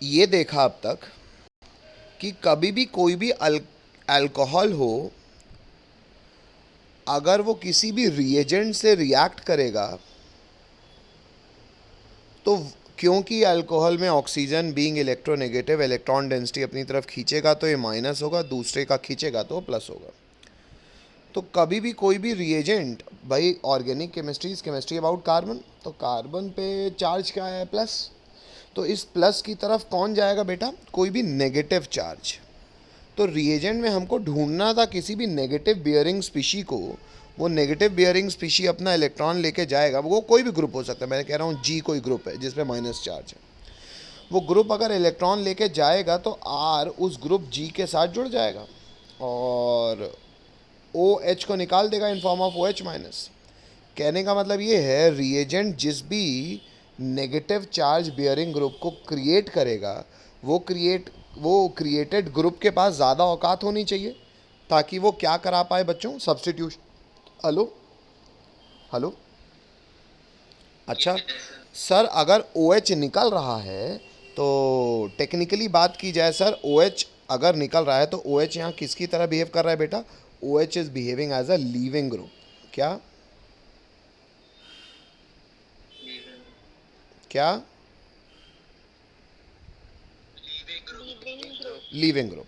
ये देखा अब तक कि कभी भी कोई भी अल्कोहल हो, अगर वो किसी भी रिएजेंट से रिएक्ट करेगा तो क्योंकि अल्कोहल में oxygen being electronegative electron density अपनी तरफ खींचेगा तो ये माइनस होगा, दूसरे का खींचेगा तो प्लस होगा। तो कभी भी कोई भी रिएजेंट, भाई organic chemistry is chemistry about carbon, तो कार्बन पे चार्ज क्या है? प्लस। तो इस प्लस की तरफ कौन जाएगा बेटा? कोई भी नेगेटिव चार्ज। तो रिएजेंट में हमको ढूंढना था किसी भी नेगेटिव बियरिंग स्पीशी को। वो नेगेटिव बियरिंग स्पीशी अपना इलेक्ट्रॉन लेके जाएगा, वो कोई भी ग्रुप हो सकता है, मैं कह रहा हूँ जी कोई ग्रुप है जिसमें माइनस चार्ज है, वो ग्रुप अगर इलेक्ट्रॉन लेके जाएगा तो आर उस ग्रुप जी के साथ जुड़ जाएगा और ओ एच को निकाल देगा in form of O H minus. कहने का मतलब ये है, रिएजेंट जिस भी नेगेटिव चार्ज बियरिंग ग्रुप को क्रिएट करेगा, वो क्रिएटेड ग्रुप के पास ज़्यादा औकात होनी चाहिए ताकि वो क्या करा पाए बच्चों? सब्स्टिट्यूशन। Hello hello. अच्छा सर, अगर ओ एच निकल रहा है तो टेक्निकली बात की जाए सर, ओ एच अगर निकल रहा है तो ओ एच यहाँ किसकी तरह बिहेव कर रहा है बेटा? O H is behaving as a leaving group. क्या क्या? Leaving group.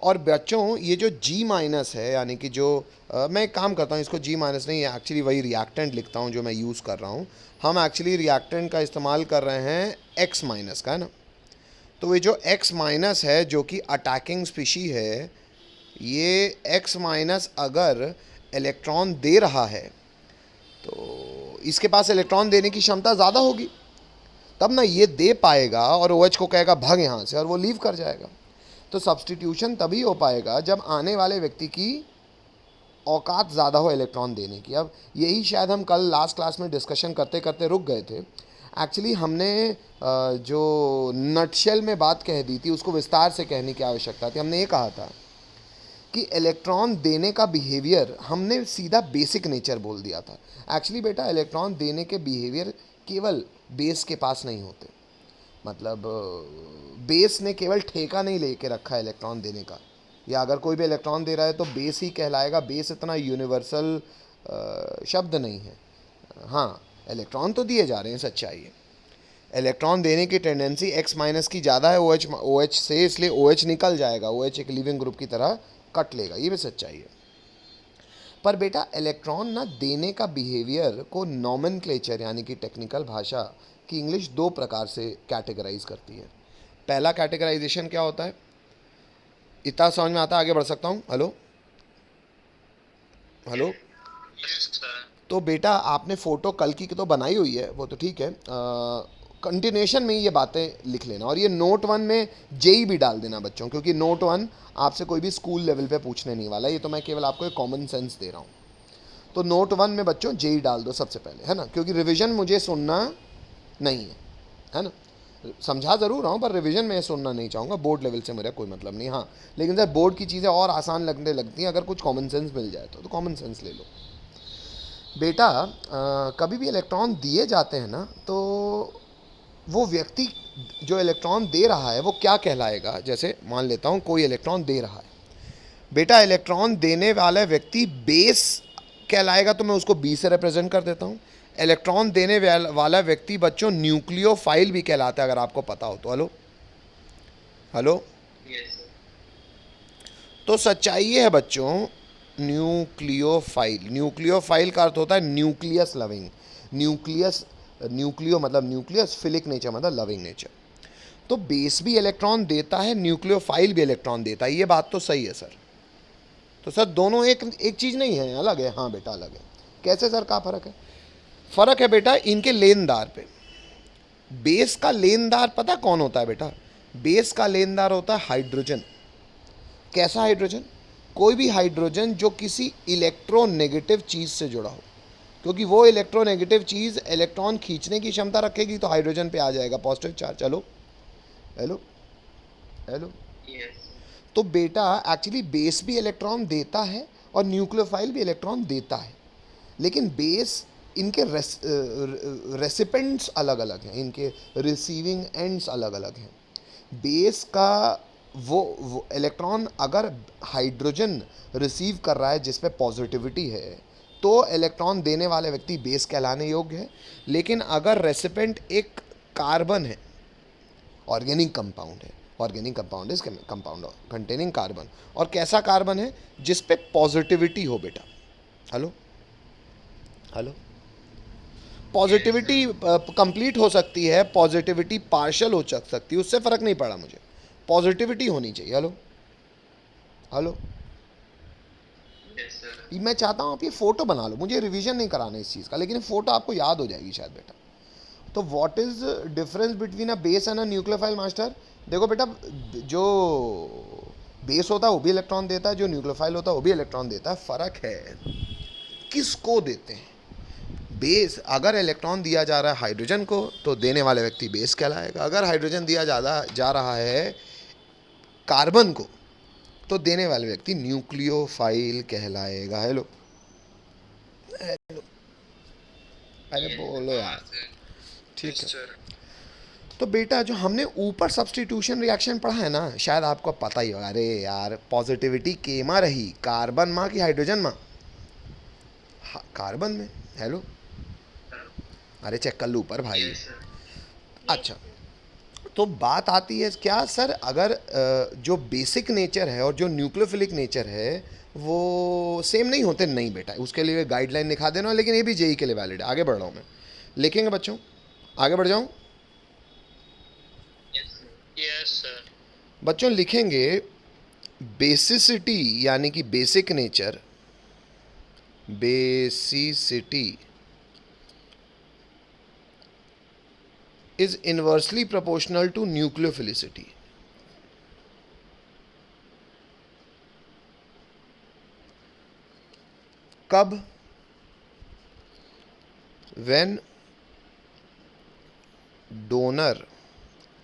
और बच्चों ये जो G माइनस है, यानी कि जो मैं एक काम करता हूँ, इसको G माइनस नहीं, एक्चुअली वही रिएक्टेंट लिखता हूँ जो मैं यूज़ कर रहा हूँ। हम एक्चुअली रिएक्टेंट का इस्तेमाल कर रहे हैं X माइनस का, है ना। तो ये जो X माइनस है जो कि अटैकिंग स्पीशी है, ये X माइनस अगर इलेक्ट्रॉन दे रहा है तो इसके पास इलेक्ट्रॉन देने की क्षमता ज़्यादा होगी, तब ना ये दे पाएगा और OH को कहेगा भाग यहाँ से, और वो लीव कर जाएगा। तो सब्स्टिट्यूशन तभी हो पाएगा जब आने वाले व्यक्ति की औकात ज़्यादा हो इलेक्ट्रॉन देने की। अब यही शायद हम कल लास्ट क्लास में डिस्कशन करते करते रुक गए थे। एक्चुअली हमने जो नटशेल में बात कह दी थी उसको विस्तार से कहने की आवश्यकता थी। हमने ये कहा था कि इलेक्ट्रॉन देने का बिहेवियर हमने सीधा बेसिक नेचर बोल दिया था। एक्चुअली बेटा इलेक्ट्रॉन देने के बिहेवियर केवल बेस के पास नहीं होते, मतलब बेस ने केवल ठेका नहीं लेके रखा है इलेक्ट्रॉन देने का, या अगर कोई भी इलेक्ट्रॉन दे रहा है तो बेस ही कहलाएगा। बेस इतना यूनिवर्सल शब्द नहीं है। हाँ, इलेक्ट्रॉन तो दिए जा रहे हैं, सच्चाई है। इलेक्ट्रॉन देने की टेंडेंसी एक्स माइनस की ज़्यादा है ओ एच से, इसलिए ओ एच निकल जाएगा, ओ एच एक लिविंग ग्रुप की तरह कट लेगा, ये भी सच्चाई है। पर बेटा इलेक्ट्रॉन ना देने का बिहेवियर को नॉमेनक्लेचर यानी कि टेक्निकल भाषा की इंग्लिश दो प्रकार से कैटेगराइज करती है। पहला कैटेगराइजेशन क्या होता है, इतना समझ में आता है? आगे बढ़ सकता हूँ? Hello hello. तो बेटा आपने फ़ोटो कल की तो बनाई हुई है, वो तो ठीक है, कंटिन्यूशन में ये बातें लिख लेना, और ये नोट वन में जेई भी डाल देना बच्चों, क्योंकि नोट वन आपसे कोई भी स्कूल लेवल पे पूछने नहीं वाला, ये तो मैं केवल आपको एक कॉमन सेंस दे रहा हूँ। तो नोट वन में बच्चों जेई डाल दो सबसे पहले, है ना, क्योंकि रिवीजन मुझे सुनना नहीं है ना। समझा ज़रूर रहा हूँ पर रिवीजन में सुनना नहीं चाहूँगा, बोर्ड लेवल से मेरा कोई मतलब नहीं। हाँ, लेकिन सर बोर्ड की चीज़ें और आसान लगने लगती हैं अगर कुछ कॉमन सेंस मिल जाए तो कॉमन सेंस ले लो बेटा। कभी भी इलेक्ट्रॉन दिए जाते हैं ना, तो वो व्यक्ति जो इलेक्ट्रॉन दे रहा है वो क्या कहलाएगा? जैसे मान लेता हूँ कोई इलेक्ट्रॉन दे रहा है बेटा, इलेक्ट्रॉन देने वाला व्यक्ति बेस कहलाएगा, तो मैं उसको बी से रिप्रेजेंट कर देता हूँ। इलेक्ट्रॉन देने वाला व्यक्ति बच्चों न्यूक्लियोफाइल भी कहलाता है, अगर आपको पता हो तो। Hello hello. तो सच्चाई ये है बच्चों, न्यूक्लियोफाइल, न्यूक्लियोफाइल का अर्थ होता है न्यूक्लियस लविंग। न्यूक्लियस, न्यूक्लियो मतलब न्यूक्लियस, फिलिक नेचर मतलब लविंग नेचर। तो बेस भी इलेक्ट्रॉन देता है, न्यूक्लियोफाइल भी इलेक्ट्रॉन देता है, ये बात तो सही है सर। तो सर दोनों एक एक चीज़ नहीं है, अलग है। हाँ बेटा अलग है। कैसे सर, क्या फ़र्क है? फ़र्क है बेटा इनके लेनदार पे। बेस का लेनदार पता कौन होता है बेटा? बेस का लेनदार होता है हाइड्रोजन। कैसा हाइड्रोजन? कोई भी हाइड्रोजन जो किसी इलेक्ट्रोनेगेटिव चीज़ से जुड़ा हो, क्योंकि वो इलेक्ट्रोनेगेटिव चीज़ इलेक्ट्रॉन खींचने की क्षमता रखेगी तो हाइड्रोजन पे आ जाएगा positive charge. Hello hello hello. तो बेटा एक्चुअली बेस भी इलेक्ट्रॉन देता है और न्यूक्लियोफाइल भी इलेक्ट्रॉन देता है, लेकिन बेस इनके रेसिपेंट्स अलग अलग हैं, इनके रिसीविंग एंड्स अलग अलग हैं। बेस का वो इलेक्ट्रॉन अगर हाइड्रोजन रिसीव कर रहा है जिस पे पॉजिटिविटी है तो इलेक्ट्रॉन देने वाले व्यक्ति बेस कहलाने योग्य है। लेकिन अगर रेसिपेंट एक कार्बन है, ऑर्गेनिक कंपाउंड है, organic compound is compound containing carbon, और कैसा कार्बन है जिस पे पॉजिटिविटी हो बेटा, हेलो हेलो, पॉजिटिविटी कंप्लीट हो सकती है, पॉजिटिविटी पार्शल हो सकती है, उससे फ़र्क नहीं पड़ा मुझे, पॉजिटिविटी होनी चाहिए। हेलो हेलो, मैं चाहता हूँ आप ये फ़ोटो बना लो, मुझे रिवीजन नहीं कराना इस चीज़ का, लेकिन फ़ोटो आपको याद हो जाएगी शायद बेटा। तो what is difference between a base and a nucleophile master? देखो बेटा, जो बेस होता है वो भी इलेक्ट्रॉन देता है, जो न्यूक्लियोफाइल होता है वो भी इलेक्ट्रॉन देता है। फ़र्क है किसको देते हैं। बेस अगर इलेक्ट्रॉन दिया जा रहा है हाइड्रोजन को तो देने वाले व्यक्ति बेस कहलाएगा, अगर हाइड्रोजन दिया जा रहा है कार्बन को तो देने वाले व्यक्ति न्यूक्लियोफाइल कहलाएगा। हेलो, अरे बोलो यार, ठीक है। तो बेटा जो हमने ऊपर सब्स्टिट्यूशन रिएक्शन पढ़ा है ना, शायद आपको पता ही होगा। अरे यार, पॉजिटिविटी के माँ रही, कार्बन माँ की हाइड्रोजन माँ? कार्बन में। हेलो, अरे चेक कर लो ऊपर भाई। अच्छा, तो बात आती है क्या सर, अगर जो बेसिक नेचर है और जो न्यूक्लियोफिलिक नेचर है वो सेम नहीं होते? नहीं बेटा, उसके लिए गाइडलाइन दिखा देना, लेकिन ये भी जेई के लिए वैलिड है। आगे बढ़ रहा हूँ मैं, लिखेंगे बच्चों, आगे बढ़ जाऊँ? Yes sir. बच्चों लिखेंगे बेसिसिटी यानी कि basic nature, basicity is inversely proportional to nucleophilicity. कब? when donor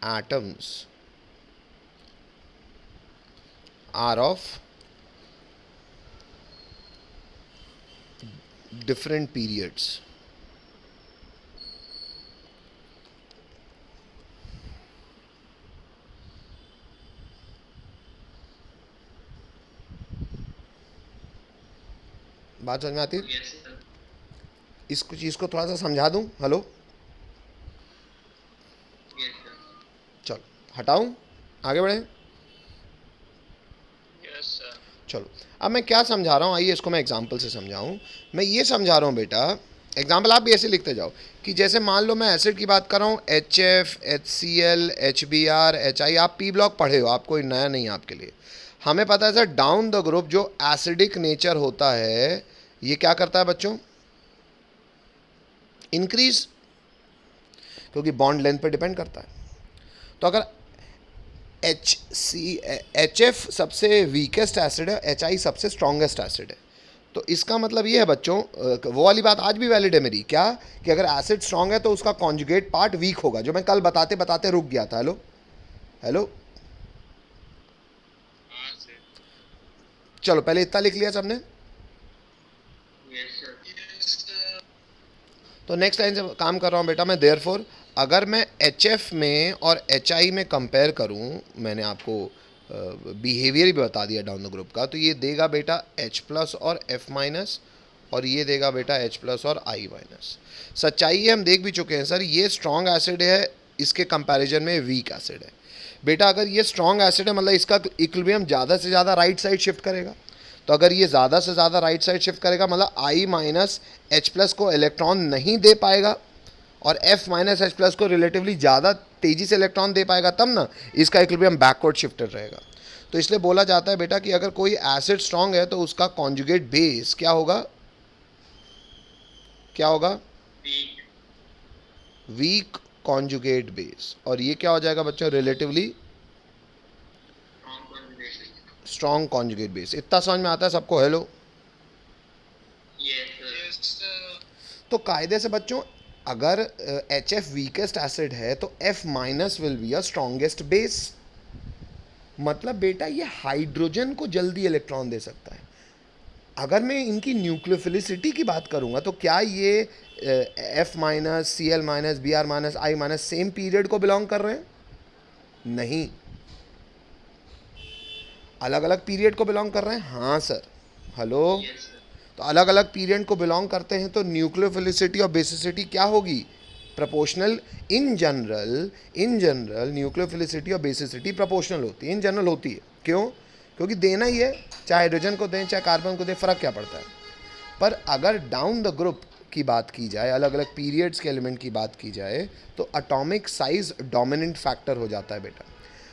atoms are of different periods। बात समझ में आती है? इस चीज़ को थोड़ा सा समझा दूं? हेलो, चलो हटाऊं, आगे बढ़ें? Yes sir. चलो, अब मैं क्या समझा रहा हूँ, आइए इसको मैं एग्जांपल से समझाऊं। मैं ये समझा रहा हूँ बेटा, एग्जाम्पल आप भी ऐसे लिखते जाओ कि जैसे मान लो मैं एसिड की बात कर रहा हूँ, HF, HCl, HBr, HI। आप पी ब्लॉक पढ़े हो, आपको नया नहीं है आपके लिए। हमें पता है सर, डाउन द ग्रुप जो एसिडिक नेचर होता है ये क्या करता है बच्चों? इंक्रीज, क्योंकि बॉन्ड लेंथ पे डिपेंड करता है। तो अगर HF सबसे वीकेस्ट एसिड है, HI सबसे स्ट्रॉन्गेस्ट एसिड है, तो इसका मतलब ये है बच्चों, वो वाली बात आज भी वैलिड है मेरी, क्या कि अगर एसिड स्ट्रांग है तो उसका कॉन्जुगेट पार्ट वीक होगा, जो मैं कल बताते बताते रुक गया था। हेलो हेलो, चलो पहले इतना लिख लिया सबने? तो नेक्स्ट लाइन से काम कर रहा हूँ बेटा मैं। देयरफॉर अगर मैं HF में और HI में कंपेयर करूँ, मैंने आपको बिहेवियर भी बता दिया डाउन द ग्रुप का, तो ये देगा बेटा H प्लस और F माइनस, और ये देगा बेटा H प्लस और I माइनस। सच्चाई है, हम देख भी चुके हैं सर, ये स्ट्रॉन्ग एसिड है, इसके कंपैरिजन में वीक एसिड है। बेटा अगर ये स्ट्रॉन्ग एसिड है मतलब इसका इक्विलिब्रियम ज़्यादा से ज़्यादा राइट साइड शिफ्ट करेगा, तो अगर ये ज़्यादा से ज़्यादा राइट साइड शिफ्ट करेगा मतलब I माइनस H प्लस को इलेक्ट्रॉन नहीं दे पाएगा और F माइनस H प्लस को रिलेटिवली ज़्यादा तेज़ी से इलेक्ट्रॉन दे पाएगा, तब ना इसका इक्विलिब्रियम बैकवर्ड शिफ्टेड रहेगा। तो इसलिए बोला जाता है बेटा कि अगर कोई एसिड स्ट्रॉन्ग है तो उसका कॉन्जुगेट बेस क्या होगा? क्या होगा? Weak conjugate base. और ये क्या हो जाएगा बच्चों? Relatively strong conjugate base. इतना समझ में आता है सबको? हेलो, तो कायदे से बच्चों अगर HF वीकेस्ट एसिड है तो F minus will be a strongest base. मतलब बेटा ये हाइड्रोजन को जल्दी इलेक्ट्रॉन दे सकता है। अगर मैं इनकी न्यूक्लियोफिलिसिटी की बात करूंगा तो क्या ये F minus, Cl minus, Br minus, I minus same period को बिलोंग कर रहे हैं? नहीं। अलग अलग पीरियड को बिलोंग कर रहे हैं, हाँ सर। Hello, Yes, sir. तो अलग अलग पीरियड को बिलोंग करते हैं तो न्यूक्लियोफिलिसिटी और बेसिसिटी क्या होगी? प्रोपोर्शनल। इन जनरल न्यूक्लियोफिलिसिटी और बेसिसिटी प्रोपोर्शनल होती है, इन जनरल होती है। क्यों? क्योंकि देना ही है, चाहे हाइड्रोजन को दें चाहे कार्बन को दें, फ़र्क क्या पड़ता है। पर अगर डाउन द ग्रुप की बात की जाए, अलग अलग पीरियड्स के एलिमेंट की बात की जाए, तो एटॉमिक साइज डोमिनेंट फैक्टर हो जाता है बेटा।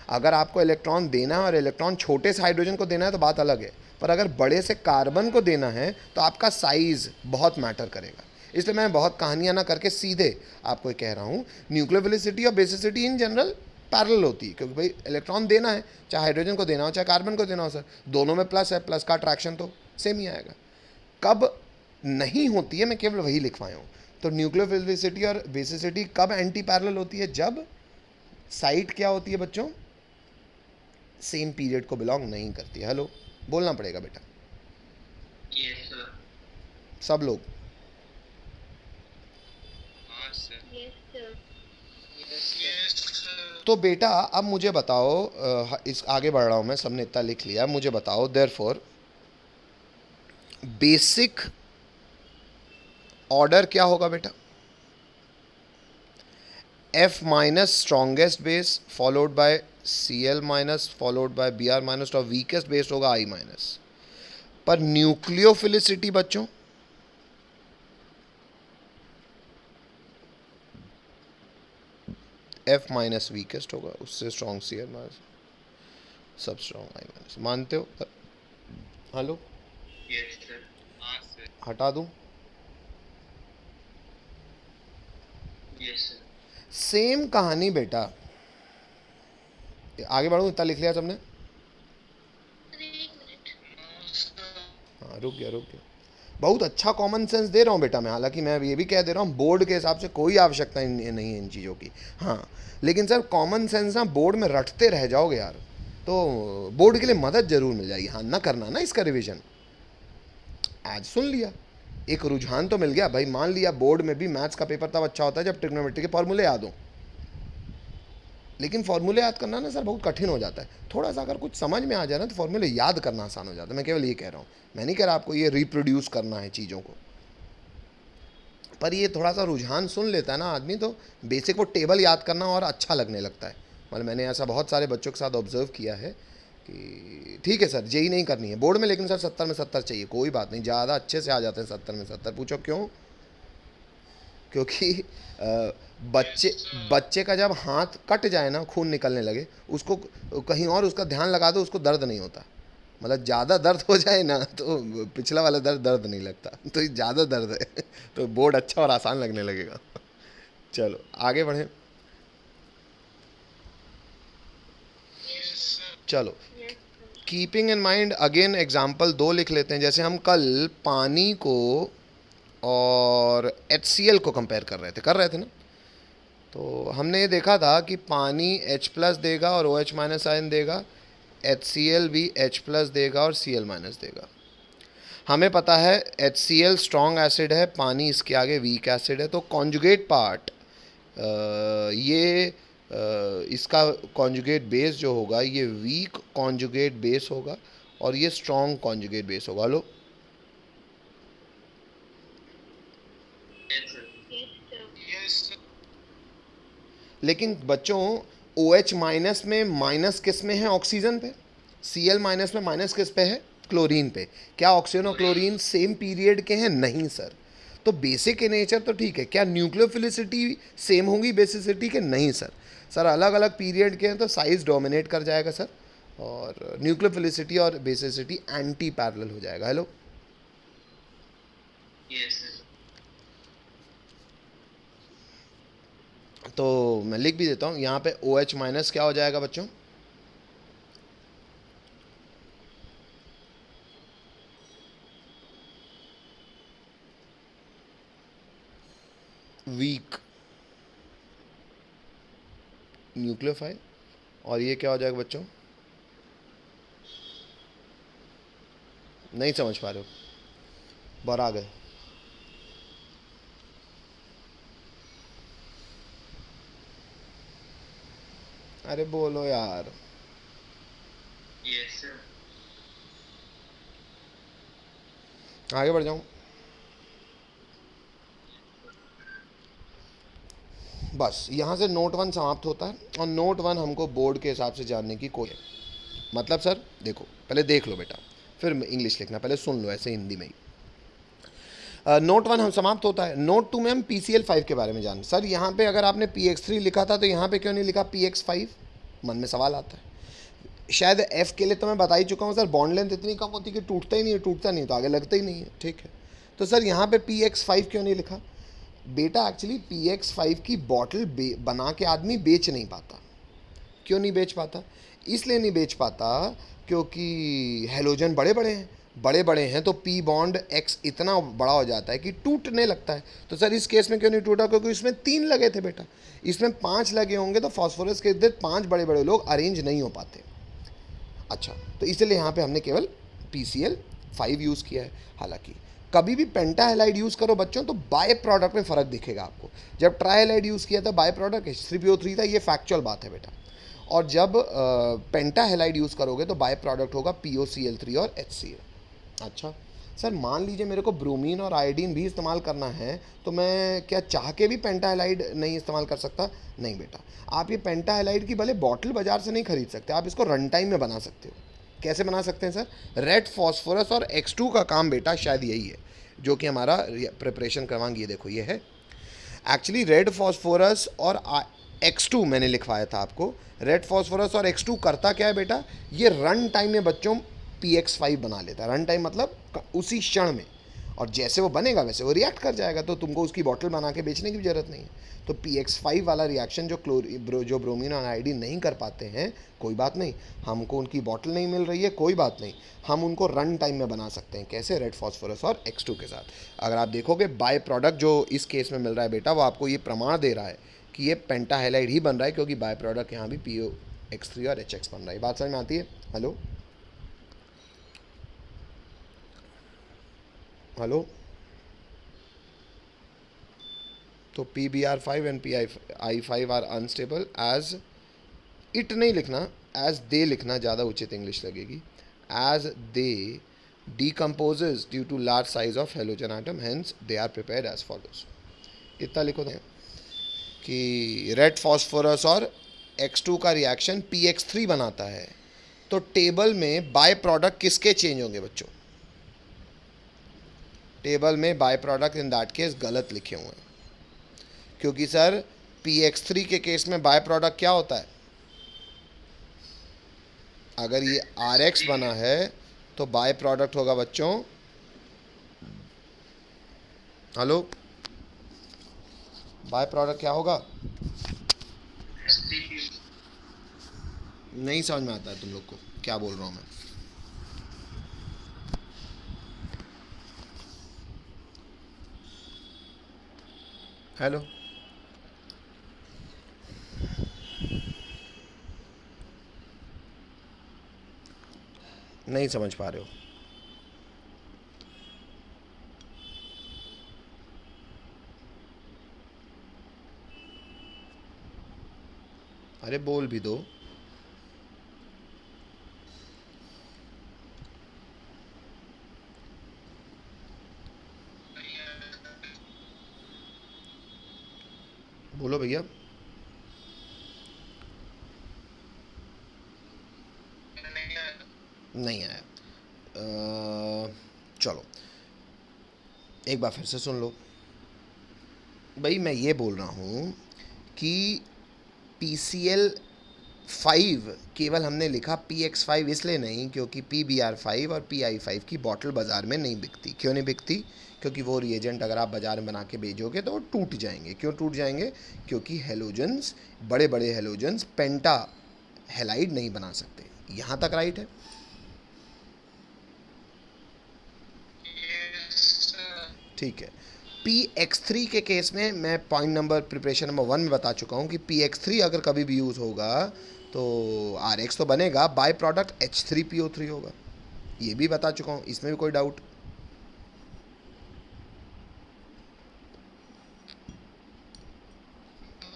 अगर आपको इलेक्ट्रॉन देना है और इलेक्ट्रॉन छोटे से हाइड्रोजन को देना है तो बात अलग है, पर अगर बड़े से कार्बन को देना है तो आपका साइज बहुत मैटर करेगा। इसलिए मैं बहुत कहानियाँ ना करके सीधे आपको ये कह रहा हूँ, न्यूक्लियोफिलिसिटी और बेसिसिटी इन जनरल पैरेलल होती है, क्योंकि भाई इलेक्ट्रॉन देना है, चाहे हाइड्रोजन को देना हो चाहे कार्बन को देना हो सर, दोनों में प्लस है, प्लस का अट्रैक्शन तो सेम ही आएगा। कब नहीं होती है मैं केवल वही लिखवाया हूँ। तो न्यूक्लियोफिलिसिटी और बेसिसिटी कब एंटी पैरेलल होती है? जब साइट क्या होती है बच्चों? सेम पीरियड को बिलोंग नहीं करती है। हेलो, बोलना पड़ेगा बेटा Yes, sir. सब लोग। हाँ sir. Yes, sir. Yes, sir. तो बेटा अब मुझे बताओ, इस आगे बढ़ रहा हूँ मैं, सबने इतना लिख लिया, मुझे बताओ देयरफॉर बेसिक ऑर्डर क्या होगा बेटा? F minus strongest base followed by Cl minus followed by Br minus और वीकेस्ट बेस होगा I माइनस। पर न्यूक्लियोफिलिसिटी बच्चों, F माइनस वीकेस्ट होगा, उससे स्ट्रॉन्ग Cl माइनस, सब स्ट्रॉन्ग I माइनस। मानते हो? Hello, Yes, sir. हाँ सर. हटा दूं? Yes, sir. सेम कहानी बेटा, आगे बढ़ूं? इतना लिख लिया सबने? Sir, एक मिनट. No, sir. हाँ, रुक गया। बहुत अच्छा कॉमन सेंस दे रहा हूँ बेटा मैं, हालांकि मैं ये भी कह दे रहा हूँ बोर्ड के हिसाब से कोई आवश्यकता नहीं है इन चीज़ों की। हाँ, लेकिन सर कॉमन सेंस ना बोर्ड में रटते रह जाओगे यार, तो बोर्ड के लिए मदद जरूर मिल जाएगी। हाँ, ना करना ना इसका रिवीजन। आज सुन लिया, एक रुझान तो मिल गया भाई। मान लिया बोर्ड में भी मैथ्स का पेपर तब अच्छा होता है जब ट्रिग्नोमेट्री के फॉर्मूले याद हों, लेकिन फॉर्मूले याद करना ना सर बहुत कठिन हो जाता है। थोड़ा सा अगर कुछ समझ में आ जाए ना तो फॉर्मूले याद करना आसान हो जाता है। मैं केवल ये कह रहा हूँ, मैं नहीं कह रहा आपको ये रिप्रोड्यूस करना है चीज़ों को, पर ये थोड़ा सा रुझान सुन लेता है ना आदमी तो बेसिक वो टेबल याद करना और अच्छा लगने लगता है। मतलब मैंने ऐसा बहुत सारे बच्चों के साथ ऑब्जर्व किया है कि ठीक है सर जेई नहीं करनी है बोर्ड में, लेकिन सर 70 में 70 चाहिए, कोई बात नहीं, ज़्यादा अच्छे से आ जाते हैं 70 में 70। पूछो क्यों? क्योंकि बच्चे का जब हाथ कट जाए ना, खून निकलने लगे, उसको कहीं और उसका ध्यान लगा दो, उसको दर्द नहीं होता। मतलब ज़्यादा दर्द हो जाए ना तो पिछला वाला दर्द नहीं लगता, तो ये ज़्यादा दर्द है तो बोर्ड अच्छा और आसान लगने लगेगा। चलो आगे बढ़ें। Yes, sir. चलो, Yes, sir. Keeping in mind again example 2 लिख लेते हैं। जैसे हम कल पानी को और HCl को कंपेयर कर रहे थे ना, तो हमने ये देखा था कि पानी H प्लस देगा और OH माइनस आयन देगा, HCl भी H प्लस देगा और Cl माइनस देगा। हमें पता है HCl स्ट्रॉन्ग एसिड है, पानी इसके आगे वीक एसिड है, तो कॉन्जुगेट पार्ट ये इसका कॉन्जुगेट बेस जो होगा ये वीक कॉन्जुगेट बेस होगा और ये स्ट्रॉन्ग कॉन्जुगेट बेस होगा। लो, Yes, sir. Yes, sir. Yes, sir. लेकिन बच्चों OH माइनस में माइनस किस में है? ऑक्सीजन पे। Cl माइनस में माइनस किस पे है? क्लोरीन पे। क्या ऑक्सीजन और क्लोरीन सेम पीरियड के हैं? नहीं सर। तो बेसिक के नेचर तो ठीक है, क्या न्यूक्लियोफिलिसिटी सेम होंगी बेसिसिटी के? नहीं सर। सर अलग अलग पीरियड के हैं तो साइज डोमिनेट कर जाएगा सर, और न्यूक्लियोफिलिसिटी और बेसिसिटी एंटी पैरेलल हो जाएगा। Hello, Yes, sir. तो मैं लिख भी देता हूँ यहाँ पे OH माइनस क्या हो जाएगा बच्चों? वीक न्यूक्लियोफाइल, और ये क्या हो जाएगा बच्चों? नहीं समझ पा रहे हो? बरा गए। अरे बोलो यार। Yes, sir. आगे बढ़ जाऊँ? बस यहाँ से नोट 1 समाप्त होता है और नोट 1 हमको बोर्ड के हिसाब से जानने की कोई मतलब सर देखो, पहले देख लो बेटा, फिर इंग्लिश लिखना, पहले सुन लो ऐसे हिंदी में ही। नोट 1 हम समाप्त होता है। नोट 2 में हम PCl5 के बारे में जान। सर यहाँ पे अगर आपने PX3 लिखा था तो यहाँ पे क्यों नहीं लिखा PX5? मन में सवाल आता है। शायद F के लिए तो मैं बता ही चुका हूँ सर, बॉन्ड लेंथ इतनी कम होती है कि टूटता ही नहीं है, टूटता नहीं तो आगे लगता ही नहीं है, ठीक है। तो सर यहाँ पे PX5 क्यों नहीं लिखा? बेटा एक्चुअली PX5 की बॉटल बना के आदमी बेच नहीं पाता। क्यों नहीं बेच पाता? इसलिए नहीं बेच पाता क्योंकि हेलोजन बड़े बड़े हैं, बड़े बड़े हैं तो पी बॉन्ड एक्स इतना बड़ा हो जाता है कि टूटने लगता है। तो सर इस केस में क्यों नहीं टूटा? क्योंकि इसमें 3 लगे थे बेटा, इसमें 5 लगे होंगे तो फास्फोरस के इधर 5 बड़े बड़े लोग अरेंज नहीं हो पाते। अच्छा, तो इसलिए यहाँ पे हमने केवल PCl5 यूज़ किया है। हालांकि कभी भी पेंटा हेलाइड यूज़ करो बच्चों तो बाय प्रोडक्ट में फ़र्क दिखेगा आपको। जब ट्राई हेलाइड यूज़ किया था बाय प्रोडक्ट H3PO3 था, ये फैक्चुअल बात है बेटा। और जब पेंटा हेलाइड यूज़ करोगे तो बाय प्रोडक्ट होगा POCl3 और HCl। अच्छा सर, मान लीजिए मेरे को ब्रोमीन और आयोडीन भी इस्तेमाल करना है तो मैं क्या चाह के भी पेंटा हेलाइड नहीं इस्तेमाल कर सकता? नहीं बेटा, आप ये पेंटा हेलाइड की भले बॉटल बाजार से नहीं खरीद सकते, आप इसको रन टाइम में बना सकते हो। कैसे बना सकते हैं सर? रेड फॉस्फोरस और X2 का काम बेटा शायद यही है जो कि हमारा प्रिपरेशन करवाएंगे। ये देखो, ये है एक्चुअली रेड फॉस्फोरस और X2 मैंने लिखवाया था आपको। रेड फॉस्फोरस और X2 करता क्या है बेटा? ये रन टाइम में बच्चों PX5 बना लेता है। रन टाइम मतलब उसी क्षण में, और जैसे वो बनेगा वैसे वो रिएक्ट कर जाएगा, तो तुमको उसकी बॉटल बना के बेचने की भी ज़रूरत नहीं है। तो PX5 वाला रिएक्शन जो ब्रोमीन और आयोडीन नहीं कर पाते हैं, कोई बात नहीं, हमको उनकी बॉटल नहीं मिल रही है, कोई बात नहीं, हम उनको रन टाइम में बना सकते हैं। कैसे? रेड फॉस्फोरस और X2 के साथ। अगर आप देखोगे बाय प्रोडक्ट जो इस केस में मिल रहा है बेटा, वो आपको ये प्रमाण दे रहा है कि ये पेंटा हेलाइड ही बन रहा है, क्योंकि बाय प्रोडक्ट यहाँ भी POX3 और HX बन रहा है। बात समझ में आती है? Hello hello. तो PBr5 and PI5 are unstable as, it नहीं लिखना, एज दे लिखना ज़्यादा उचित इंग्लिश लगेगी। As they decomposes due to large size of halogen atom, hence they are prepared as follows। इतना लिखो दें कि रेड फॉस्फोरस और X2 का रिएक्शन PX3 बनाता है, तो टेबल में बाय प्रोडक्ट किसके चेंज होंगे बच्चों? टेबल में by product in that case गलत लिखे हुए हैं, क्योंकि सर PX3 के केस में बाय प्रोडक्ट क्या होता है? अगर ये RX बना है तो बाय प्रोडक्ट होगा बच्चों, हेलो, बाय प्रोडक्ट क्या होगा? SCP. नहीं समझ में आता है तुम लोग को क्या बोल रहा हूँ मैं? हेलो, नहीं समझ पा रहे हो? अरे बोल भी दो। बोलो भैया। नहीं आया? चलो एक बार फिर से सुन लो भाई, मैं ये बोल रहा हूँ कि PCl5 केवल हमने लिखा PX5 इसलिए नहीं क्योंकि PBr5 और PI5 की बॉटल बाज़ार में नहीं बिकती। क्यों नहीं बिकती? क्योंकि वो रिएजेंट अगर आप बाज़ार में बना के बेचोगे तो वो टूट जाएंगे। क्यों टूट जाएंगे? क्योंकि हेलोजन्स, बड़े बड़े हेलोजन्स पेंटा हेलाइड नहीं बना सकते। यहाँ तक राइट है? Yes, sir. ठीक है। PX3 के केस में मैं पॉइंट नंबर प्रिपरेशन नंबर 1 में बता चुका हूँ कि PX3 अगर कभी भी यूज़ होगा तो RX तो बनेगा, बाय प्रोडक्ट H3PO3 होगा। ये भी बता चुका हूँ, इसमें भी कोई डाउट?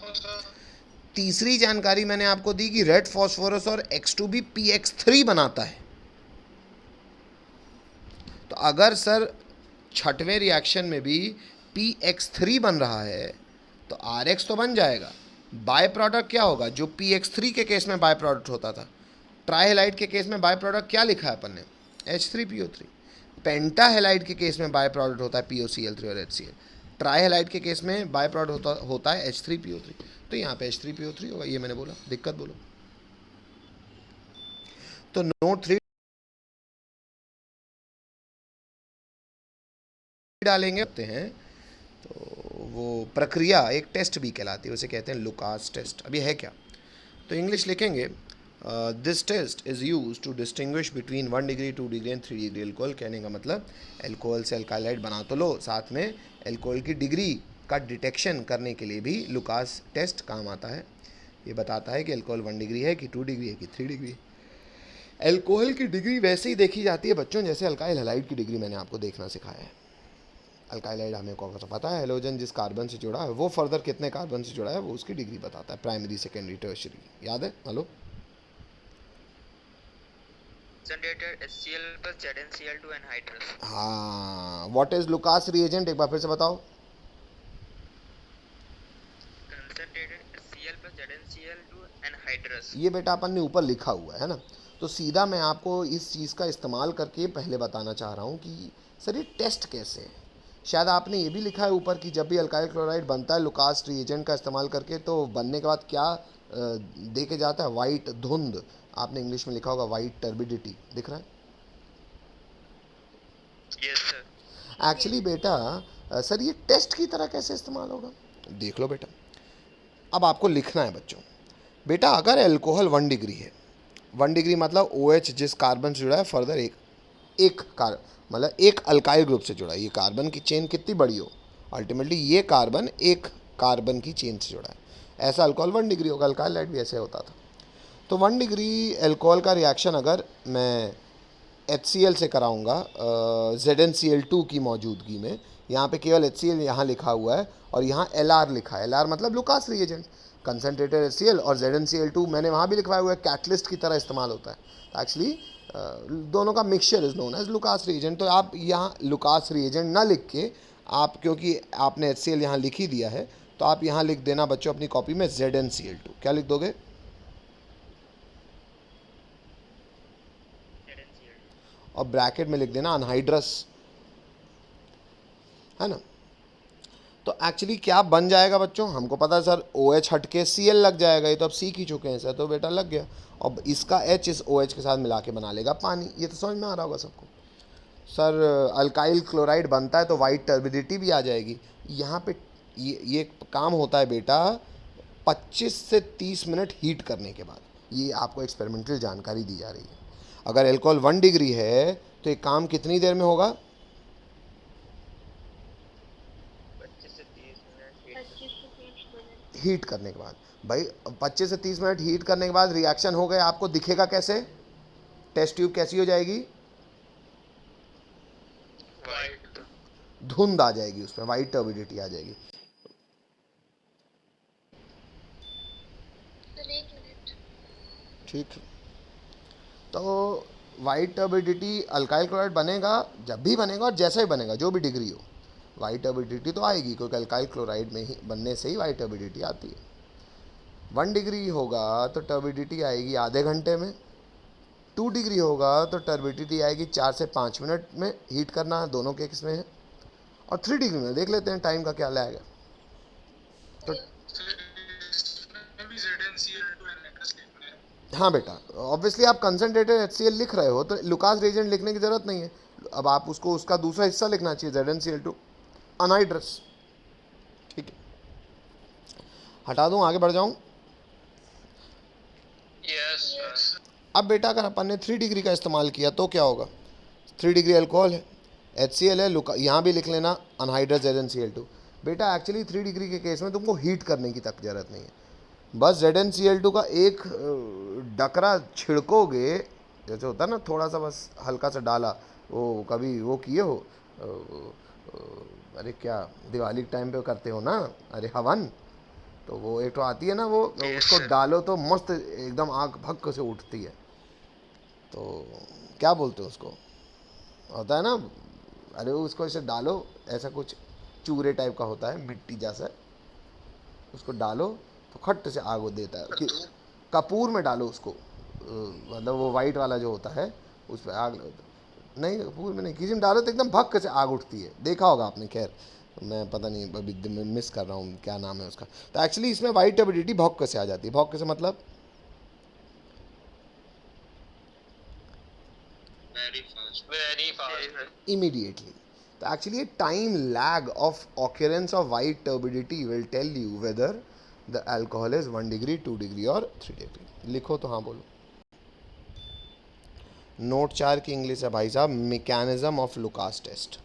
No, sir. तीसरी जानकारी मैंने आपको दी कि रेड फॉस्फोरस और X2 भी PX3 बनाता है। तो अगर सर छठवें रिएक्शन में भी PX3 बन रहा है तो RX तो बन जाएगा। बाय प्रोडक्ट क्या होगा जो PX3 के केस में बाय प्रोडक्ट होता था? ट्राईहेलाइड के केस में बाय प्रोडक्ट क्या लिखा है अपन ने? H3PO3। पेंटाहेलाइड के केस में बाय प्रोडक्ट होता है POCl3 और HCl। ट्राईहेलाइड के केस में बाय प्रोडक्ट होता है H3PO3। तो यहाँ पे H3PO3 होगा, ये मैंने बोला। दिक्कत बोलो। तो नोट 3 डालेंगे हैं तो वो प्रक्रिया एक टेस्ट भी कहलाती है, उसे कहते हैं लुकास टेस्ट। अब ये है क्या? तो इंग्लिश लिखेंगे, this test is use to distinguish between 1 degree 2 degree and 3 degree alcohol. कहने का मतलब एल्कोहल से अल्काइलाइड बना तो लो, साथ में एल्कोहल की डिग्री का डिटेक्शन करने के लिए भी लुकास टेस्ट काम आता है। ये बताता है कि एल्कोहल 1 डिग्री है कि 2 डिग्री है कि 3 डिग्री। एल्कोहल की डिग्री वैसे ही देखी जाती है बच्चों जैसे अल्काइल हैलाइड की डिग्री मैंने आपको देखना सिखाया है। अल्काइलाइड हमें को पता है, हेलोजन जिस कार्बन से जुड़ा है वो फर्दर कितने कार्बन से जुड़ा है वो उसकी डिग्री बताता है, प्राइमरी सेकेंडरी टर्शियरी। याद है? Hello, Concentrated HCl plus ZnCl2 anhydrous. हाँ। व्हाट इज लुकास रिएजेंट, एक बार फिर से बताओ। Concentrated HCl plus ZnCl2 anhydrous. ये बेटा अपन ने ऊपर लिखा हुआ है ना, तो सीधा मैं आपको इस चीज़ का इस्तेमाल करके पहले बताना चाह रहा हूँ कि सर ये टेस्ट कैसे है। शायद आपने ये भी लिखा है ऊपर कि जब भी अल्काइल क्लोराइड बनता है लुकास रिएजेंट का इस्तेमाल करके तो बनने के बाद क्या देके जाता है? वाइट धुंध। आपने इंग्लिश में लिखा होगा वाइट टर्बिडिटी, दिख रहा है? Yes sir. एक्चुअली बेटा सर ये टेस्ट की तरह कैसे इस्तेमाल होगा, देख लो बेटा। अब आपको लिखना है बच्चों, बेटा अगर अल्कोहल 1 डिग्री है, 1 डिग्री मतलब OH जिस कार्बन से जुड़ा है फर्दर एक मतलब एक अल्काइल ग्रुप से जुड़ा है। ये कार्बन की चेन कितनी बड़ी हो, अल्टीमेटली ये कार्बन एक कार्बन की चेन से जुड़ा है, ऐसा अल्कोहल 1 डिग्री होगा। अल्काइल लाइट भी ऐसे होता था। तो 1 डिग्री अल्कोहल का रिएक्शन अगर मैं HCl से कराऊंगा ZnCl2 की मौजूदगी में, यहाँ पे केवल HCl यहाँ लिखा हुआ है और यहाँ LR लिखा है। LR मतलब लुकास रिएजेंट। कंसनट्रेटेड HCl और ZnCl2 मैंने वहाँ भी लिखवाया हुआ है, कैटलिस्ट की तरह इस्तेमाल होता है। तो एक्चुअली दोनों का mixture is known as Lucas reagent. तो आप यहाँ लुकास रिएजेंट ना लिख के आप, क्योंकि आपने HCl यहाँ लिख ही दिया है, तो आप यहाँ लिख देना बच्चों अपनी कॉपी में ZnCl2। क्या लिख दोगे? ZnCl2. और ब्रैकेट में लिख देना अनहाइड्रस, है ना। तो एक्चुअली क्या बन जाएगा बच्चों, हमको पता है सर OH हट के Cl लग जाएगा, ये तो अब सीख ही चुके हैं सर, तो बेटा लग गया। अब इसका H इस OH के साथ मिला के बना लेगा पानी। ये तो समझ में आ रहा होगा सबको। सर अल्काइल क्लोराइड बनता है तो वाइट टर्बिडिटी भी आ जाएगी। यहाँ पे ये काम होता है बेटा 25 से 30 मिनट हीट करने के बाद। ये आपको एक्सपेरिमेंटल जानकारी दी जा रही है। अगर एल्कोहल 1 डिग्री है तो ये काम कितनी देर में होगा? 25 से 30 मिनट 25 से 30 मिनट। हीट करने के बाद। भाई 25 से 30 मिनट हीट करने के बाद रिएक्शन हो गया, आपको दिखेगा कैसे? टेस्ट ट्यूब कैसी हो जाएगी? white. धुंध आ जाएगी, उसमें वाइट टर्बिडिटी आ जाएगी। Sir 1 minute. ठीक है, तो वाइट टर्बिडिटी अल्काइल क्लोराइड बनेगा जब भी बनेगा और जैसा ही बनेगा जो भी डिग्री हो, वाइट टर्बिडिटी तो आएगी, क्योंकि अल्काइल क्लोराइड में ही बनने से ही वाइट टर्बिडिटी आती है। 1 डिग्री होगा तो टर्बिडिटी आएगी आधे घंटे में, 2 डिग्री होगा तो टर्बिडिटी आएगी 4 से 5 मिनट में। हीट करना दोनों के किस में है। और 3 डिग्री में देख लेते हैं टाइम का क्या लगेगा। तो इसमें भी ZnCl2 anhydrous लिखना है। हाँ बेटा, ऑब्वियसली आप कंसनट्रेटेड HCl लिख रहे हो तो लुकास रिएजेंट लिखने की ज़रूरत नहीं है। अब आप उसको उसका दूसरा हिस्सा लिखना चाहिए, ZnCl2 अनहाइड्रस। ठीक है, हटा दूँ, आगे बढ़ जाऊँ। Yes sir. अब बेटा अगर अपन ने 3 डिग्री का इस्तेमाल किया तो क्या होगा? 3 डिग्री अल्कोहल है, HCl है, यहाँ भी लिख लेना अनहाइड्रस ZnCl2। बेटा एक्चुअली 3 डिग्री के केस में तुमको हीट करने की तक जरूरत नहीं है, बस ZnCl2 का एक डकरा छिड़कोगे, जैसे होता है ना थोड़ा सा, बस हल्का सा डाला। वो कभी वो किए हो अरे क्या दिवाली के टाइम पे करते हो ना, अरे हवन, तो वो एक तो आती है ना वो, उसको डालो तो मस्त एकदम आँख भक्क से उठती है। तो क्या बोलते हैं उसको, होता है ना, अरे वो उसको ऐसे डालो, ऐसा कुछ चूरे टाइप का होता है, मिट्टी जैसा, उसको डालो तो खट से आग वो देता है। कपूर में डालो उसको, मतलब वो वाइट वाला जो होता है उस पर आग नहीं, कपूर में नहीं, किसी में डालो तो एकदम भक्क से आग उठती है, देखा होगा आपने। खैर मैं पता नहीं अभी मिस कर रहा हूँ क्या नाम है उसका। तो एक्चुअली इसमें वाइट टर्बिडिटी भौक से आ जाती है। भौक से मतलब वेरी फास्ट। immediately. तो actually time lag of occurrence of white turbidity will tell you whether the alcohol is 1 degree, 2 degree और 3 degree। लिखो तो हाँ बोलो। नोट 4 की इंग्लिश है भाई साहब, मैकेनिज्म ऑफ लुकास टेस्ट।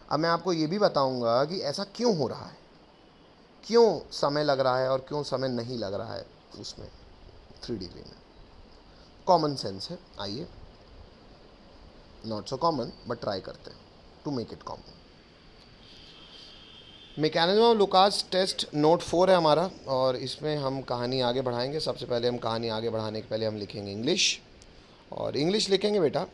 अब मैं आपको ये भी बताऊंगा कि ऐसा क्यों हो रहा है, क्यों समय लग रहा है और क्यों समय नहीं लग रहा है उसमें 3 डिग्री में। कॉमन सेंस है, आइए, not so common but try करते हैं to make it common. Mechanism of Lucas test note 4 है हमारा, और इसमें हम कहानी आगे बढ़ाएंगे। सबसे पहले हम कहानी आगे बढ़ाने के पहले हम लिखेंगे इंग्लिश, और इंग्लिश लिखेंगे बेटा,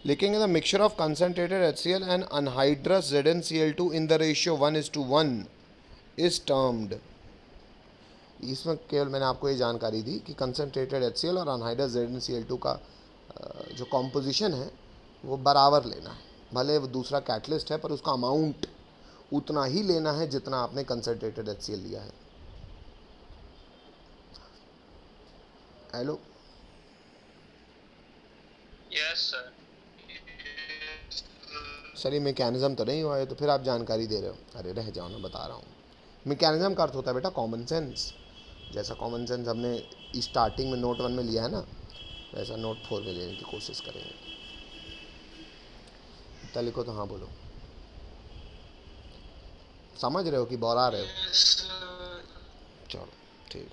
लिखेंगे the mixture of concentrated HCl and anhydrous ZnCl2 in the ratio 1:1 is termed. इसमें केवल मैंने आपको ये जानकारी दी कि कंसनट्रेटेड HCl और अनहाइड्रस ZnCl2 का जो कॉम्पोजिशन है वो बराबर लेना है। भले वो दूसरा कैटलिस्ट है पर उसका अमाउंट उतना ही लेना है जितना आपने कंसनट्रेटेड HCl लिया है। Hello, yes sir. सर ये मैकेनिज्म तो नहीं हुआ है, तो फिर आप जानकारी दे रहे हो। अरे रह जाओ ना, बता रहा हूँ। मैकेनिज्म का अर्थ होता है बेटा कॉमन सेंस। जैसा कॉमन सेंस हमने स्टार्टिंग में नोट 1 में लिया है ना, वैसा नोट 4 में लेने की कोशिश करेंगे। इतना लिखो तो हाँ बोलो। समझ रहे हो कि बोरा रहे हो? चलो ठीक,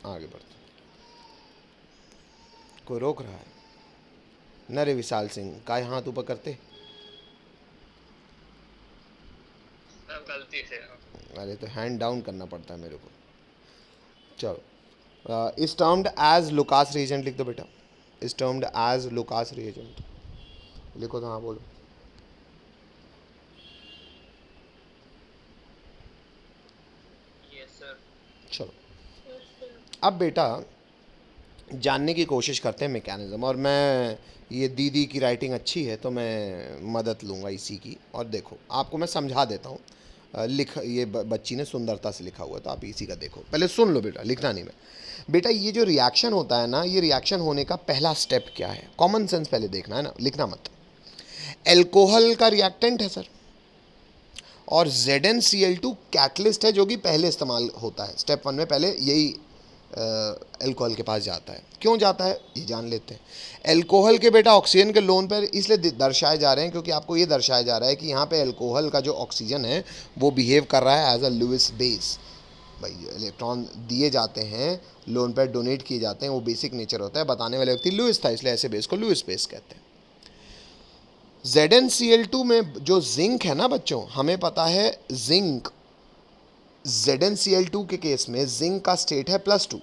आगे बढ़ते। कोई रोक रहा है? न रे विशाल सिंह, काय हाथ ऊपर करते? गलती से। अरे तो हैंड डाउन करना पड़ता है मेरे को। चलो, इस टर्म्ड एज लुकास रिएजेंट लिख दो बेटा। इस टर्म्ड एज लुकास रिएजेंट लिखो तो हाँ बोलो। Yes sir. चलो, Yes, sir. अब बेटा जानने की कोशिश करते हैं मैकेनिज्म, और मैं ये दीदी की राइटिंग अच्छी है तो मैं मदद लूँगा इसी की। और देखो आपको मैं समझा देता हूँ। लिख, ये बच्ची ने सुंदरता से लिखा हुआ है तो आप इसी का देखो, पहले सुन लो बेटा, लिखना नहीं। मैं बेटा ये जो रिएक्शन होता है ना, ये रिएक्शन होने का पहला स्टेप क्या है? कॉमन सेंस पहले देखना है ना, लिखना मत। एल्कोहल का रिएक्टेंट है सर, और ZnCl2 कैटलिस्ट है जो कि पहले इस्तेमाल होता है। स्टेप 1 में पहले यही एल्कोहल के पास जाता है। क्यों जाता है ये जान लेते हैं। एल्कोहल के बेटा ऑक्सीजन के लोन पर इसलिए दर्शाए जा रहे हैं क्योंकि आपको ये दर्शाया जा रहा है कि यहाँ पे एल्कोहल का जो ऑक्सीजन है वो बिहेव कर रहा है एज अ लुइस बेस। भाई इलेक्ट्रॉन दिए जाते हैं, लोन पर डोनेट किए जाते हैं, वो बेसिक नेचर होता है। बताने वाले व्यक्ति लुइस था, इसलिए ऐसे बेस को लुइस बेस कहते हैं। ZnCl2 में जो जिंक है ना बच्चों, हमें पता है जिंक, ZnCl2 के केस में जिंक का स्टेट है +2।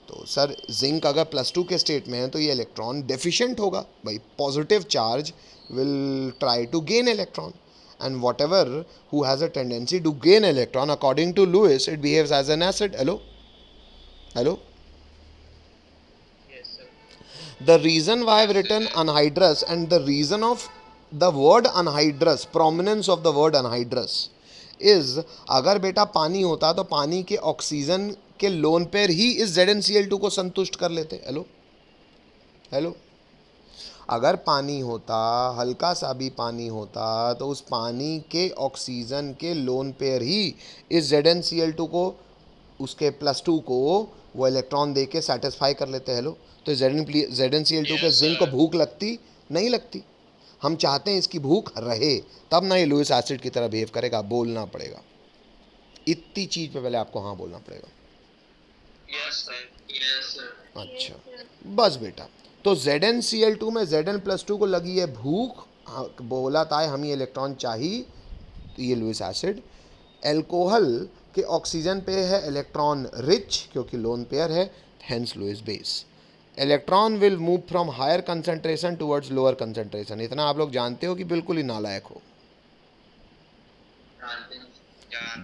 तो सर जिंक अगर +2 के स्टेट में है तो ये इलेक्ट्रॉन डेफिशिएंट होगा। भाई positive charge will try to gain electron, and whatever who has a tendency to gain electron according to Lewis it behaves as an acid. Hello hello, yes sir. the reason why I've written anhydrous and the reason of the word anhydrous, prominence of the word anhydrous is, अगर बेटा पानी होता तो पानी के oxygen के loan पर ही इस ZnCl2 को संतुष्ट कर लेते। हेलो हेलो, अगर पानी होता, हल्का सा भी पानी होता, तो उस पानी के ऑक्सीजन के लोन पर ही इस ZnCl2 को, उसके +2 को वो इलेक्ट्रॉन दे के सेटिस्फाई कर लेते। हेलो, तो ZnCl2 के जिंक को भूख लगती नहीं लगती? हम चाहते हैं इसकी भूख रहे, तब ना ये लुइस एसिड की तरह बिहेव करेगा। बोलना पड़ेगा, इतनी चीज़ पे पहले आपको हाँ बोलना पड़ेगा। Yes sir. Yes sir. अच्छा बस बेटा, तो ZnCl2 में Zn+2 को लगी है भूख, बोला था हम ये इलेक्ट्रॉन चाहिए, तो ये लुइस एसिड। एल्कोहल कि ऑक्सीजन पे है इलेक्ट्रॉन रिच क्योंकि लोन पेयर है, hence Lewis base. Electron will move from higher concentration towards lower concentration. इतना आप लोग जानते हो कि बिल्कुल ही नालायक हो?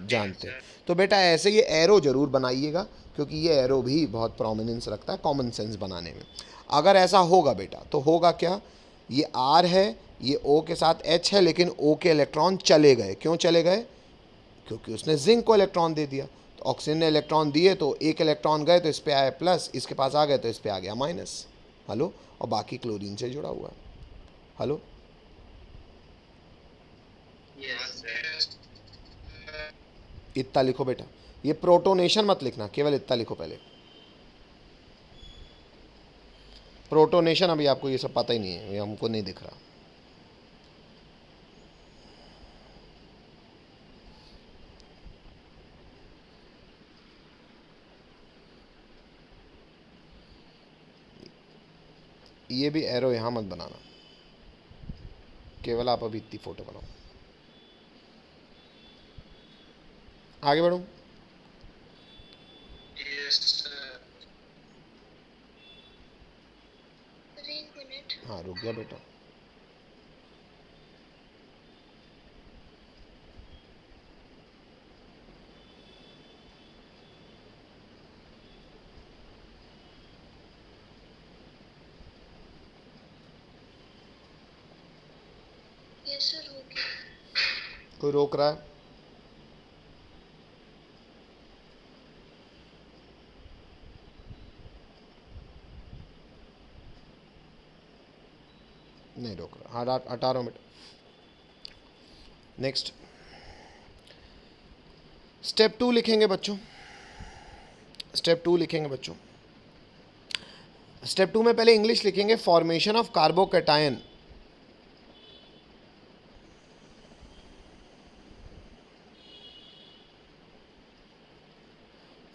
जानते हो। तो बेटा ऐसे ये एरो जरूर बनाइएगा क्योंकि ये एरो भी बहुत प्रोमिनेंस रखता है कॉमन सेंस बनाने में। अगर ऐसा होगा बेटा तो होगा क्या, ये आर है, ये ओ के साथ एच है, लेकिन ओ के इलेक्ट्रॉन चले गए। क्यों चले गए? क्योंकि उसने जिंक को इलेक्ट्रॉन दे दिया। तो ऑक्सीजन ने इलेक्ट्रॉन दिए तो एक इलेक्ट्रॉन गए तो इस पे आया प्लस, इसके पास आ गए तो इस पे आ गया माइनस। हेलो, और बाकी क्लोरीन से जुड़ा हुआ है। हेलो, इतना लिखो बेटा, ये प्रोटोनेशन मत लिखना, केवल इतना लिखो पहले। प्रोटोनेशन अभी आपको ये सब पता ही नहीं है, ये हमको नहीं दिख रहा। ये भी एरो यहाँ मत बनाना, केवल आप अभी इतनी फोटो बनाओ। आगे बढ़ो। Yes, sir. सर एक मिनट। हाँ रुक गया बेटा। यस सर हो गया। कोई रोक रहा है? नहीं रोक रहा। हाँ हटा रहा हूँ बेटा। नेक्स्ट स्टेप 2 लिखेंगे बच्चों। स्टेप 2 लिखेंगे बच्चों। स्टेप 2 में पहले इंग्लिश लिखेंगे, formation of carbocation.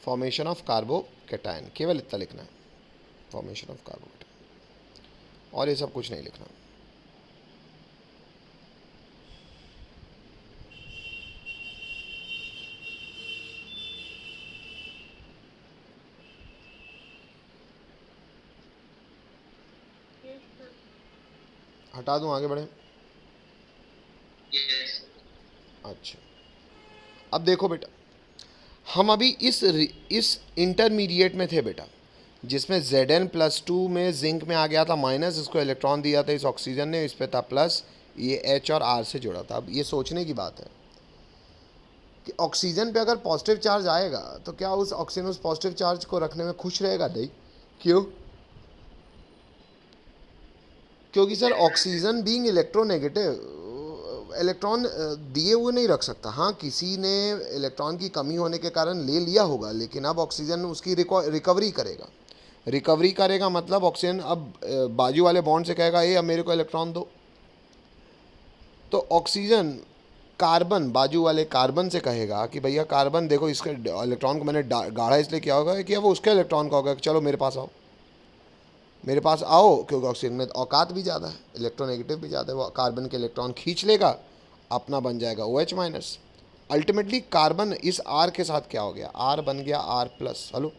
Formation of carbocation, केवल इतना लिखना है, फॉर्मेशन ऑफ कार्बोकैटायन, और ये सब कुछ नहीं लिखना। Yes sir. हटा दूं, आगे बढ़े? Yes. अच्छा, अब देखो बेटा, हम अभी इस इंटरमीडिएट में थे बेटा, जिसमें Zn+2 में जिंक में आ गया था माइनस, इसको इलेक्ट्रॉन दिया था इस ऑक्सीजन ने, इस पे था प्लस, ये H और R से जुड़ा था। अब ये सोचने की बात है कि ऑक्सीजन पे अगर पॉजिटिव चार्ज आएगा तो क्या उस ऑक्सीजन उस पॉजिटिव चार्ज को रखने में खुश रहेगा? नहीं। क्यों? क्योंकि sir oxygen being electronegative electron दिए हुए नहीं रख सकता। हाँ, किसी ने इलेक्ट्रॉन की कमी होने के कारण ले लिया होगा, लेकिन अब ऑक्सीजन उसकी रिकवरी करेगा। रिकवरी करेगा मतलब ऑक्सीजन अब बाजू वाले बॉन्ड से कहेगा ये अब मेरे को इलेक्ट्रॉन दो। तो ऑक्सीजन कार्बन बाजू वाले कार्बन से कहेगा कि भैया कार्बन देखो, इसके इलेक्ट्रॉन को मैंने गाढ़ा इसलिए किया होगा कि अब वो उसके इलेक्ट्रॉन का होगा कि चलो मेरे पास आओ, मेरे पास आओ, क्योंकि ऑक्सीजन में औकात भी ज़्यादा है, इलेक्ट्रोनेगेटिव भी ज़्यादा है, वो कार्बन के इलेक्ट्रॉन खींच लेगा, अपना बन जाएगा OH-। अल्टीमेटली कार्बन इस R के साथ क्या हो गया? R बन गया R+। हेलो,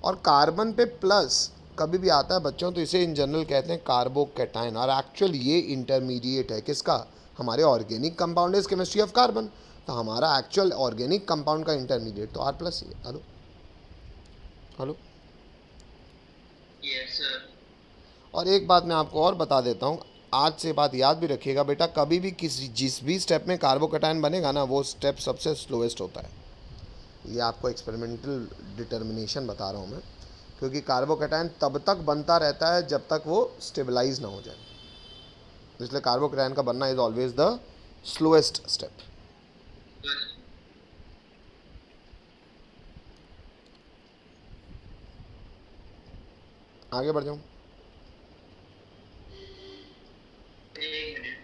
और कार्बन पे प्लस कभी भी आता है बच्चों तो इसे इन जनरल कहते हैं कार्बोकैटायन, और एक्चुअल ये इंटरमीडिएट है किसका? हमारे organic compound is chemistry of carbon, तो हमारा एक्चुअल ऑर्गेनिक कंपाउंड का इंटरमीडिएट तो R+ ही है। Hello hello. Yes, sir. और एक बात मैं आपको और बता देता हूँ, आज से बात याद भी रखिएगा बेटा, कभी भी किसी जिस भी स्टेप में कार्बोकैटायन बनेगा ना, वो स्टेप सबसे स्लोएस्ट होता है। ये आपको एक्सपेरिमेंटल डिटर्मिनेशन बता रहा हूँ मैं, क्योंकि कार्बोकैटायन तब तक बनता रहता है जब तक वो स्टेबलाइज ना हो जाए, इसलिए कार्बोकैटायन का बनना is always the slowest step. आगे बढ़ जाऊँ? एक मिनट।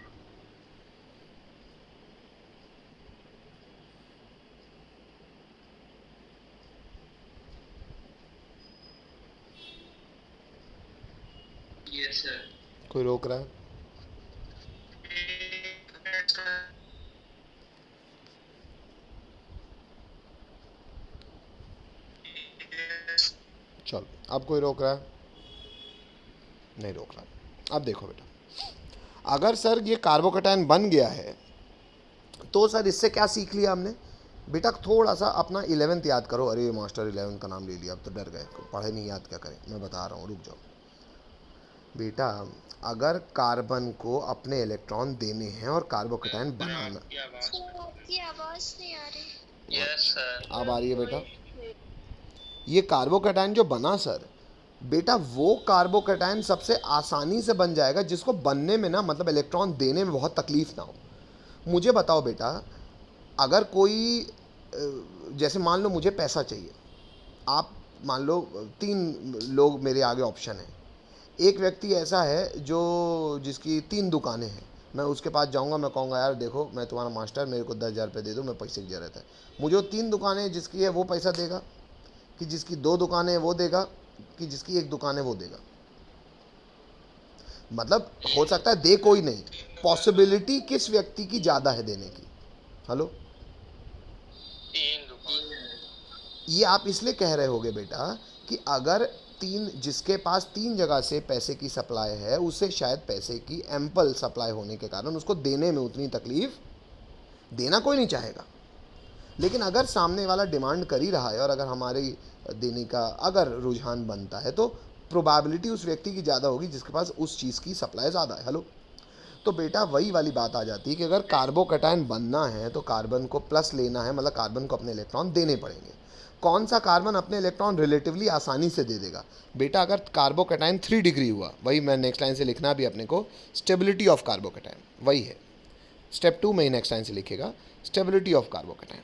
Yes, sir. कोई रोक रहा है? चलो, अब कोई रोक रहा है? नहीं रोक रहा। अब देखो बेटा, अगर सर ये कार्बोकैटायन बन गया है तो सर इससे क्या सीख लिया हमने? बेटा थोड़ा सा अपना 11th याद करो। अरे मास्टर 11th का नाम ले लिया, अब तो डर गए, पढ़े नहीं, याद क्या करें, मैं बता रहा हूँ, रुक जाओ बेटा। अगर कार्बन को अपने इलेक्ट्रॉन देने हैं और कार्बोकैटायन बनाना, सर आपकी आवाज नहीं आ रही। Yes sir. अब आ रही है बेटा? ये कार्बोकैटायन जो बना सर, बेटा वो कार्बोकैटायन सबसे आसानी से बन जाएगा जिसको बनने में ना, मतलब इलेक्ट्रॉन देने में बहुत तकलीफ ना हो। मुझे बताओ बेटा, अगर कोई जैसे मान लो मुझे पैसा चाहिए, आप मान लो 3 लोग मेरे आगे ऑप्शन है। एक व्यक्ति ऐसा है जो जिसकी 3 दुकानें हैं, मैं उसके पास जाऊंगा, मैं कहूँगा यार देखो मैं तुम्हारा मास्टर, मेरे को 10,000 रुपये दे दो, मैं पैसे की ज़रूरत है। मुझे वो 3 दुकानें जिसकी है वो पैसा देगा, कि जिसकी 2 दुकानें हैं वो देगा, कि जिसकी 1 दुकान है वो देगा? मतलब हो सकता है दे कोई नहीं, पॉसिबिलिटी किस व्यक्ति की ज़्यादा है देने की? हेलो, 3 दुकान। ये आप इसलिए कह रहे होगे बेटा कि अगर 3, जिसके पास 3 जगह से पैसे की सप्लाई है, उसे शायद पैसे की एम्पल सप्लाई होने के कारण उसको देने में उतनी तकलीफ, देना कोई नहीं चाहेगा। लेकिन अगर सामने वाला डिमांड कर ही रहा है और अगर हमारी देने का अगर रुझान बनता है, तो प्रोबेबिलिटी उस व्यक्ति की ज़्यादा होगी जिसके पास उस चीज़ की सप्लाई ज़्यादा है। हेलो, तो बेटा वही वाली बात आ जाती है कि अगर कार्बोकैटायन बनना है तो कार्बन को प्लस लेना है, मतलब कार्बन को अपने इलेक्ट्रॉन देने पड़ेंगे। कौन सा कार्बन अपने इलेक्ट्रॉन रिलेटिवली आसानी से दे देगा? बेटा अगर कार्बोकैटायन 3 डिग्री हुआ, वही मैं नेक्स्ट लाइन से लिखना भी अपने को, स्टेबिलिटी ऑफ कार्बोकैटायन, वही है स्टेप 2 में ही नेक्स्ट लाइन से लिखेगा, stability of carbocation,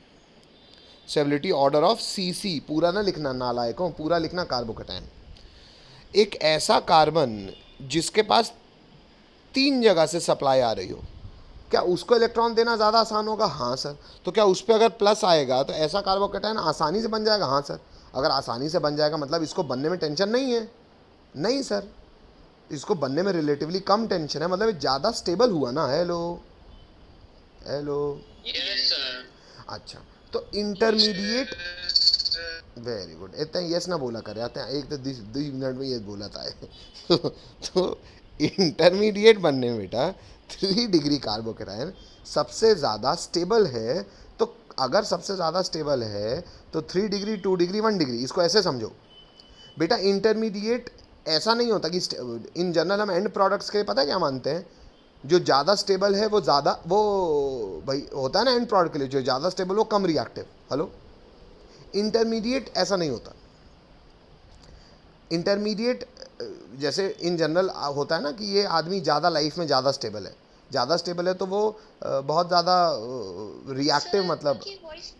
stability order of CC, पूरा ना लिखना नालायकों, पूरा लिखना कार्बोकैटायन। एक ऐसा कार्बन जिसके पास 3 जगह से सप्लाई आ रही हो, क्या उसको इलेक्ट्रॉन देना ज़्यादा आसान होगा? हाँ सर। तो क्या उस पर अगर प्लस आएगा तो ऐसा कार्बोकैटायन आसानी से बन जाएगा? हाँ सर। अगर आसानी से बन जाएगा मतलब इसको बनने में टेंशन नहीं है? नहीं सर, इसको बनने में रिलेटिवली कम टेंशन है, मतलब ज़्यादा स्टेबल हुआ ना। Hello hello, yes sir. अच्छा, तो इंटरमीडिएट, वेरी गुड, इतना यस ना बोला करे आते हैं, एक तो 20 मिनट में ये बोला था तो इंटरमीडिएट बनने में बेटा 3 डिग्री कार्बोकैटायन सबसे ज़्यादा स्टेबल है। तो अगर सबसे ज़्यादा स्टेबल है तो 3 डिग्री, 2 डिग्री, 1 डिग्री, इसको ऐसे समझो बेटा। इंटरमीडिएट ऐसा नहीं होता कि इन जनरल हम एंड प्रोडक्ट्स के पता है क्या मानते हैं, जो ज़्यादा स्टेबल है वो ज़्यादा, वो भाई होता है ना एंड प्रोडक्ट के लिए, जो ज़्यादा स्टेबल वो कम रिएक्टिव। हेलो, इंटरमीडिएट ऐसा नहीं होता। इंटरमीडिएट जैसे इन जनरल होता है ना कि ये आदमी ज़्यादा लाइफ में ज़्यादा स्टेबल है, ज़्यादा स्टेबल है तो वो बहुत ज़्यादा रिएक्टिव, मतलब आपकी वॉइस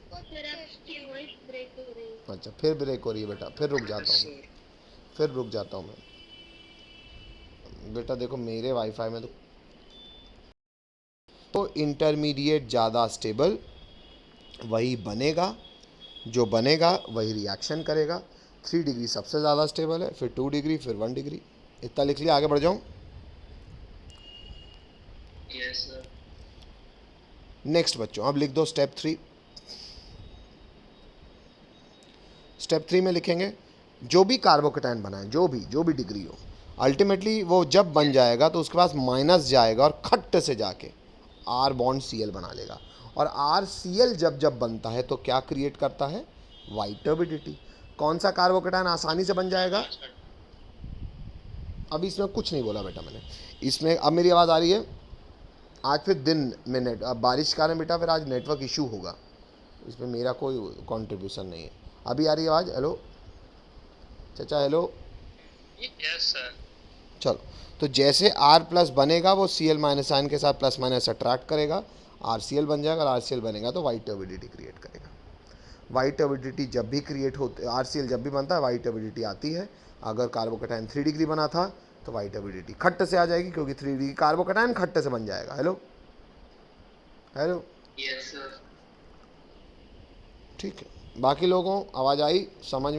ब्रेक हो रही है। अच्छा फिर ब्रेक हो रही है बेटा, फिर रुक जाता हूँ मैं बेटा। देखो मेरे वाईफाई में तो इंटरमीडिएट ज़्यादा स्टेबल वही बनेगा, जो बनेगा वही रिएक्शन करेगा। 3 डिग्री सबसे ज़्यादा स्टेबल है, फिर 2 डिग्री, फिर 1 डिग्री। इतना लिख लिया, आगे बढ़ जाऊँ? Yes sir. नेक्स्ट बच्चों, अब लिख दो स्टेप 3। स्टेप 3 में लिखेंगे जो भी कार्बोकैटायन बना है, जो भी डिग्री हो, अल्टीमेटली वो जब बन जाएगा तो उसके पास माइनस जाएगा और खट्ट से जाके R बॉन्ड Cl बना लेगा। और RCl जब बनता है तो क्या क्रिएट करता है? White turbidity. कौन सा कार्बोकैटायन आसानी से बन जाएगा? अभी इसमें कुछ नहीं बोला बेटा मैंने, इसमें अब मेरी आवाज़ आ रही है? आज फिर दिन में नेट, अब बारिश का कारण बेटा फिर आज नेटवर्क इशू होगा, इसमें मेरा कोई कंट्रीब्यूशन नहीं है। अभी आ रही है आवाज़? हेलो चाचा, हेलो। Yes sir. चलो, तो जैसे R प्लस बनेगा वो Cl माइनस आयन के साथ प्लस माइनस अट्रैक्ट करेगा, RCl बन जाएगा, और RCl बनेगा तो वाइट टर्बिडिटी क्रिएट करेगा। वाइट टर्बिडिटी जब भी क्रिएट होती, RCl जब भी बनता है वाइट टर्बिडिटी आती है। अगर कार्बोकैटायन 3 डिग्री बना था तो वाइट टर्बिडिटी खट्ट से आ जाएगी, क्योंकि 3 डिग्री कार्बोकैटायन खट्ट से बन जाएगा। Hello hello, yes sir. ठीक है, बाकी लोगों आवाज़ आई समझ में?